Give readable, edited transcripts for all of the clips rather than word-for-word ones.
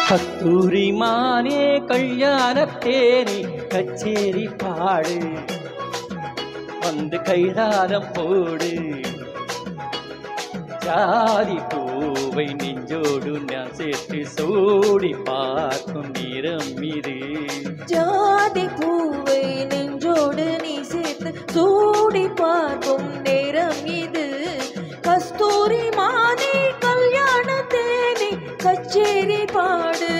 கஸ்தூரி மானே கல்யாணத்தேனே கச்சேரி பாடு வந்து கைதாரம் போடு ஜாதி பூவை நெஞ்சோடு நான் சேர்த்து சூடி பார்க்கும் நிறம் இது ஜாதி பூவை நெஞ்சோடு நீ சேர்த்து சூடி பார்க்கும் நேரம் இது கஸ்தூரி மானே கல்யாணத்தேனே கச்சேரி பாடு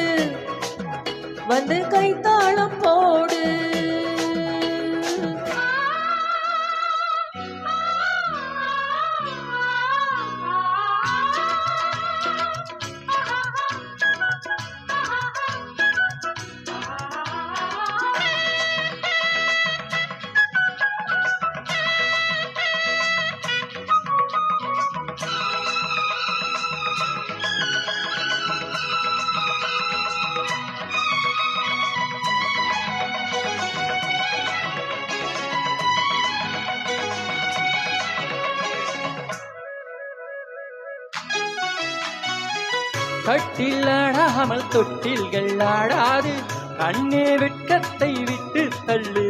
வந்து கைத்தாளம் போடு கட்டில் ஆடாமல் தொட்டில்கள் ஆடாது கண்ணே வெட்கத்தை விட்டு தள்ளு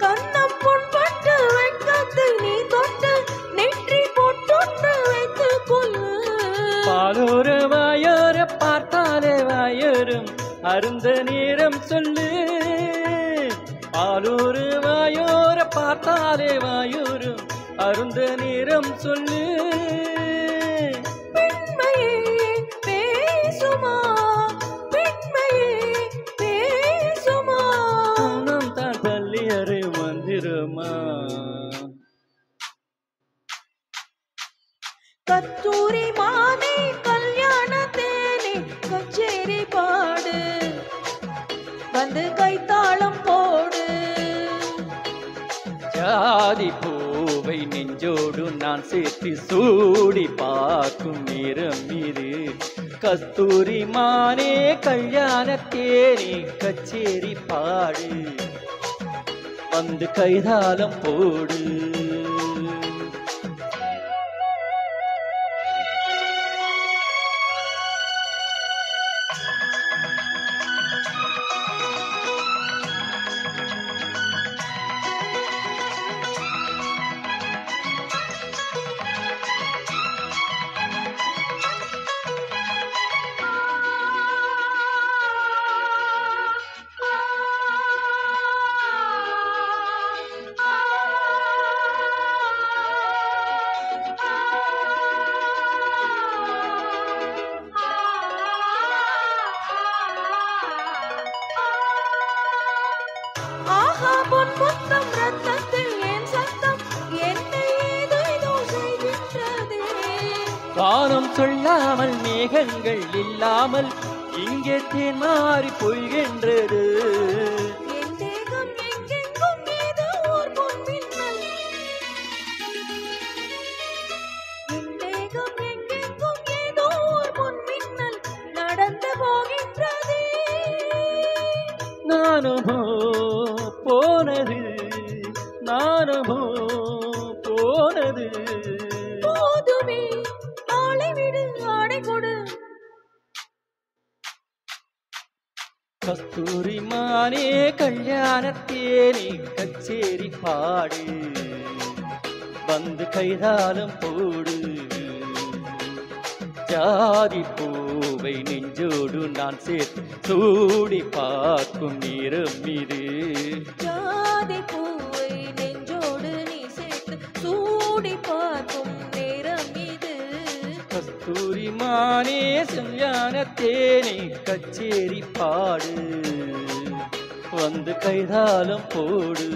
கண்ணம் பொன்பட்டு வெட்கத்தை நீ தொட்டு நெற்றி போட்டு வைத்து கொள்ளு பாலோர வாயோர பார்த்தாலே வாயோரும் அருந்த நேரம் சொல்லு பாலோர வாயோர பார்த்தாலே வாயோரும் அருந்த நேரம் சொல்லு கஸ்தூரி மானே கல்யாணத்தேனே கச்சேரி பாடு வந்து கைத்தாளம் போடு ஜாதி பூவை நெஞ்சோடு நான் சேர்த்து சூடி பார்க்கும் நிறம் இது கஸ்தூரி மானே கல்யாணத்தேனே கச்சேரி பாடு வந்து கைதாளம் போடு வானம் சொல்லாமல் மேகங்கள் இல்லாமல் இங்கே தேன் மாறி பொய்கின்றது நடந்து போகின்றது நானுமோ போனது நானுமோ போனது போதுமே ஆளை விடு ஆடை கொடு கஸ்தூரி மானே கல்யாணத்தேனே கச்சேரி பாடு வந்து கைதாளம் போடு ஜாதி பூவை நெஞ்சோடு நான் சேர்த்து சூடி பார்க்கும் நிறம் இது ஜாதி பூவை நெஞ்சோடு நீ சேர்த்து சூடி பார்க்கும் நேரம் இது கஸ்தூரி மானே கல்யாணத்தேனே கச்சேரி பாடு வந்து கைதாளம் போடு